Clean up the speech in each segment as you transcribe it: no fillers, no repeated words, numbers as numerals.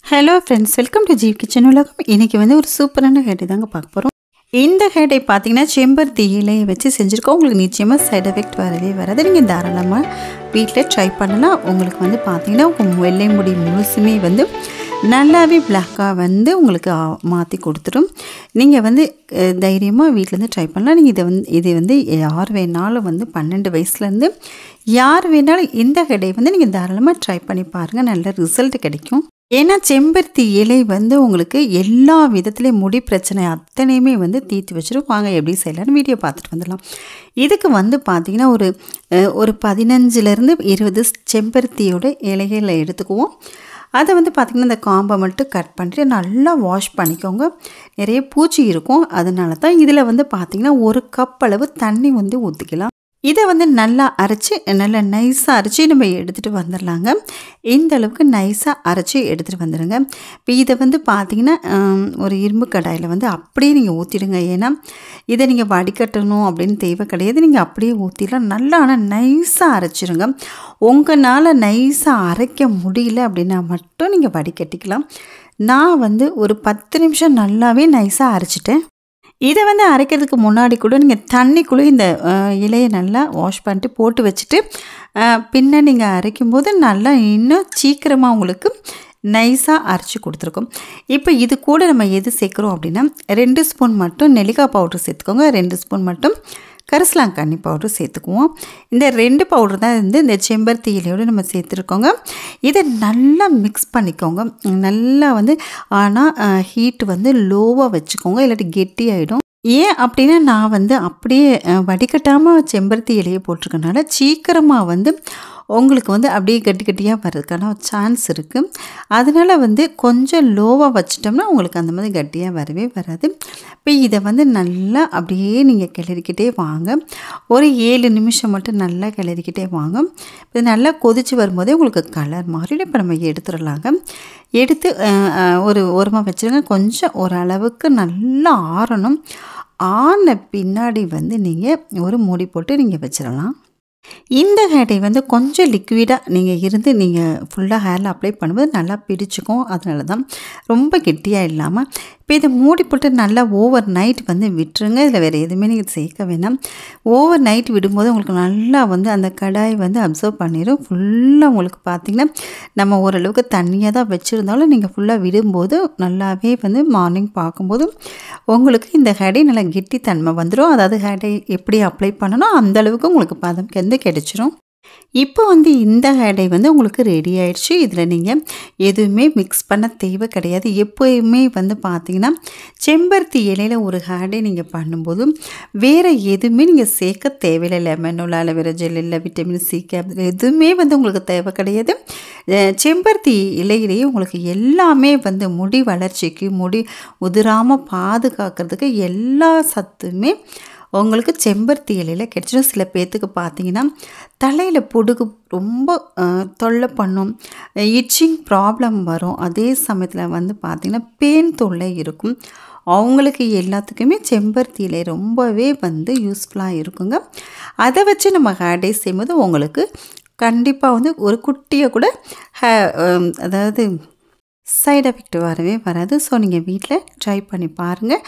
Hello friends, welcome to Jeev kitchen உலகம். இன்றைக்கி வந்து ஒரு சூப்பரான ஹேடை தாங்க பார்க்க போகிறோம். இந்த ஹேடை பார்த்தீங்கன்னா செம்பருத்தி இலையை வச்சு செஞ்சுருக்கோம். உங்களுக்கு நிச்சயமாக சைட் எஃபெக்ட் வரவே வராது. நீங்கள் தாராளமாக வீட்டில் ட்ரை பண்ணலாம். உங்களுக்கு வந்து பார்த்தீங்கன்னா உங்கள் வெள்ளை முடி முழுசுமே வந்து நல்லாவே பிளாக்காக வந்து உங்களுக்கு மாற்றி கொடுத்துடும். நீங்கள் வந்து தைரியமாக வீட்டிலேருந்து ட்ரை பண்ணலாம். நீங்கள் இது வந்து யார் வேணாலும் வந்து 12 வயசுலேருந்து யார் வேணாலும் இந்த ஹேடை வந்து நீங்கள் தாராளமாக ட்ரை பண்ணி பாருங்கள். நல்ல ரிசல்ட் கிடைக்கும். ஏன்னா செம்பருத்தி இலை வந்து உங்களுக்கு எல்லா விதத்துலேயும் முடி பிரச்சனை அத்தனையுமே வந்து தீர்த்து வச்சிடும். வாங்க எப்படி செய்யலான்னு வீடியோ பார்த்துட்டு வந்துடலாம். இதுக்கு வந்து பார்த்திங்கன்னா ஒரு 15லேருந்து 20 செம்பருத்தியோட இலைகளை எடுத்துக்குவோம். அதை வந்து பார்த்திங்கன்னா இந்த காம்பை மட்டும் கட் பண்ணிட்டு நல்லா வாஷ் பண்ணிக்கோங்க. நிறைய பூச்சி இருக்கும், அதனால தான் இதில் வந்து பார்த்திங்கன்னா 1 கப் அளவு தண்ணி வந்து ஊற்றிக்கலாம். இதை வந்து நல்லா அரைச்சி நல்லா நைஸாக அரைச்சி நம்ம எடுத்துகிட்டு வந்துடலாங்க. இந்த அளவுக்கு நைஸாக அரைச்சி எடுத்துகிட்டு வந்துடுங்க. இப்போ இதை வந்து பார்த்திங்கன்னா ஒரு இரும்பு கடாயில் வந்து அப்படியே நீங்கள் ஊற்றிடுங்க. ஏன்னா இதை நீங்கள் வடிகட்டணும் அப்படின்னு தேவை கிடையாது. நீங்கள் அப்படியே ஊற்றிடலாம். நல்லா ஆனால் நைஸாக அரைச்சிடுங்க. உங்களால் நைஸாக அரைக்க முடியல அப்படின்னா மட்டும் நீங்கள் வடிகட்டிக்கலாம். நான் வந்து ஒரு 10 நிமிஷம் நல்லாவே நைஸாக அரைச்சிட்டேன். இதை வந்து அரைக்கிறதுக்கு முன்னாடி கூட நீங்கள் தண்ணிக்குள்ளே இந்த இலையை நல்லா வாஷ் பண்ணிட்டு போட்டு வச்சுட்டு பின்ன நீங்கள் அரைக்கும்போது நல்லா இன்னும் சீக்கிரமாக உங்களுக்கு நைஸாக அரைச்சி கொடுத்துருக்கோம். இப்போ இது கூட நம்ம எது சேர்க்குறோம் அப்படின்னா 2 ஸ்பூன் மட்டும் நெல்லிக்காய் பவுட்ரு சேர்த்துக்கோங்க. 2 ஸ்பூன் மட்டும் கரிசலாங்கண்ணி பவுட்ரு சேர்த்துக்குவோம். இந்த 2 பவுட்ரு தான் வந்து இந்த செம்பருத்தி இலையோடு நம்ம சேர்த்துருக்கோங்க. இதை நல்லா மிக்ஸ் பண்ணிக்கோங்க. நல்லா வந்து ஆனால் ஹீட் வந்து லோவாக வச்சுக்கோங்க, இல்லாட்டி கெட்டி ஆகிடும். ஏன் அப்படின்னா நான் வந்து அப்படியே வடிகட்டாமல் செம்பருத்தி இலையை போட்டிருக்கனால சீக்கிரமாக வந்து உங்களுக்கு வந்து அப்படியே கட்டி கட்டியாக வர்றதுக்கான சான்ஸ் இருக்குது. அதனால் வந்து கொஞ்சம் லோவாக வச்சிட்டோம்னா உங்களுக்கு அந்த மாதிரி கட்டியாக வரவே வராது. இப்போ இதை வந்து நல்லா அப்படியே நீங்கள் கிளறிக்கிட்டே வாங்க. ஒரு 7 நிமிஷம் மட்டும் நல்லா கிளறிக்கிட்டே வாங்க. இது நல்லா கொதித்து வரும்போதே உங்களுக்கு கலர் மாறிடும். இப்போ நம்ம எடுத்துடலாங்க. எடுத்து ஒரு ஓரமாக வச்சுருங்க. கொஞ்சம் ஓரளவுக்கு நல்லா ஆறணும். ஆன பின்னாடி வந்து நீங்கள் ஒரு மூடி போட்டு நீங்கள் வச்சிடலாம். இந்த ஹேடை வந்து கொஞ்சம் லிக்விடாக நீங்கள் இருந்து நீங்கள் ஃபுல்லாக ஹேரில் அப்ளை பண்ணும்போது நல்லா பிடிச்சிக்கும். அதனால தான் ரொம்ப கெட்டியாக இல்லாமல் இப்போ இதை மூடி போட்டு நல்லா ஓவர் நைட் வந்து விட்டுருங்க. இதில் வேறு எதுவுமே நீங்கள் சேர்க்க வேணாம். ஓவர் நைட் விடும்போது உங்களுக்கு நல்லா வந்து அந்த கடாய் வந்து அப்சர்வ் பண்ணிடும். ஃபுல்லாக உங்களுக்கு பார்த்திங்கன்னா நம்ம ஓரளவுக்கு தண்ணியாக தான் வச்சுருந்தாலும் நீங்கள் ஃபுல்லாக விடும்போது நல்லாவே வந்து மார்னிங் பார்க்கும்போது உங்களுக்கு இந்த ஹேடை நல்லா கெட்டித்தன்மை வந்துடும். அதாவது ஹேடை எப்படி அப்ளை பண்ணணும் அந்தளவுக்கு உங்களுக்கு பதம் கிடைச்சிரும். இப்போ வந்து இந்த ஹேடை வந்து உங்களுக்கு ரெடி ஆயிடுச்சு. இதில் நீங்கள் எதுவுமே மிக்ஸ் பண்ண தேவை கிடையாது. எப்போயுமே வந்து பார்த்திங்கன்னா செம்பருத்தி இலையில் ஒரு ஹேடை நீங்கள் பண்ணும்போது வேறு எதுவுமே நீங்கள் சேர்க்க தேவையில்லை. லெமன் இல்லை, அலோவேரா ஜெல் இல்லை, விட்டமின் சி கேப்சூல் எதுவுமே வந்து உங்களுக்கு தேவை கிடையாது. செம்பருத்தி இலையிலேயே உங்களுக்கு எல்லாமே வந்து முடி வளர்ச்சிக்கு, முடி உதிராமல் பாதுகாக்கிறதுக்கு எல்லா சத்துமே உங்களுக்கு செம்பருத்தி இலையில் கிடச்சிடும். சில பேர்த்துக்கு பார்த்திங்கன்னா தலையில் பொடுகு ரொம்ப தொல்லை பண்ணும், இச்சிங் ப்ராப்ளம் வரும். அதே சமயத்தில் வந்து பார்த்திங்கன்னா பேன் தொல்லை இருக்கும். அவங்களுக்கு எல்லாத்துக்குமே செம்பருத்தி இலை ரொம்பவே வந்து யூஸ்ஃபுல்லாக இருக்குங்க. அதை வச்சு நம்ம ஹேடை செய்யும்போது உங்களுக்கு கண்டிப்பாக வந்து ஒரு குட்டியை கூட அதாவது சைட் எஃபெக்ட் வரவே வராது. ஸோ நீங்கள் வீட்டில் ட்ரை பண்ணி பாருங்கள்.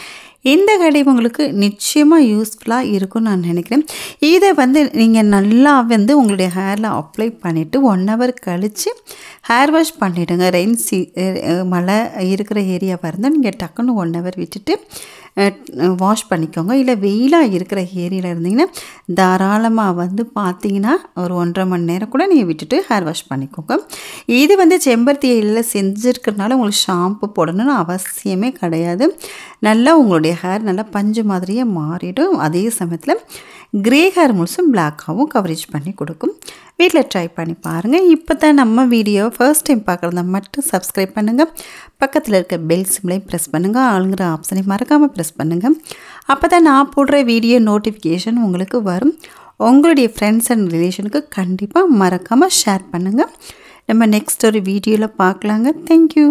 இந்த ஹேடை உங்களுக்கு நிச்சயமாக யூஸ்ஃபுல்லாக இருக்கும்னு நான் நினைக்கிறேன். இதை வந்து நீங்கள் நல்லா வந்து உங்களுடைய ஹேரில் அப்ளை பண்ணிவிட்டு 1 ஹவர் கழித்து ஹேர் வாஷ் பண்ணிவிடுங்க. மழை இருக்கிற ஏரியாவாக இருந்தால் நீங்கள் டக்குன்னு 1 ஹவர் விட்டுட்டு வாஷ் பண்ணிக்கோங்க. இல்லை வெயிலாக இருக்கிற ஏரியாவில் இருந்தீங்கன்னா தாராளமாக வந்து பார்த்தீங்கன்னா ஒரு 1.5 மணி நேரம் கூட நீங்கள் விட்டுட்டு ஹேர் வாஷ் பண்ணிக்கோங்க. இது வந்து செம்பருத்தி இலையில் செஞ்சுருக்கிறதுனால உங்களுக்கு ஷாம்பு போடணும்னு அவசியமே கிடையாது. நல்லா உங்களுடைய ஹேர் நல்லா பஞ்சு மாதிரியே மாறிடும். அதே சமயத்தில் க்ரே ஹேர் முழுசும் பிளாக்காகவும் கவரேஜ் பண்ணி கொடுக்கும். வீட்டில் ட்ரை பண்ணி பாருங்கள். இப்போ தான் நம்ம வீடியோ ஃபர்ஸ்ட் டைம் பார்க்குறதா மட்டும் சப்ஸ்கிரைப் பண்ணுங்கள். பக்கத்தில் இருக்க பெல் சிம்லையும் ப்ரெஸ் பண்ணுங்கள். ஆளுங்கிற ஆப்ஷனை மறக்காமல் ப்ரெஸ் பண்ணுங்கள். அப்போ தான் நான் போடுற வீடியோ நோட்டிஃபிகேஷன் உங்களுக்கு வரும். உங்களுடைய ஃப்ரெண்ட்ஸ் அண்ட் ரிலேஷனுக்கு கண்டிப்பாக மறக்காமல் ஷேர் பண்ணுங்கள். நம்ம நெக்ஸ்ட் ஒரு வீடியோவில் பார்க்கலாங்க. தேங்க்யூ.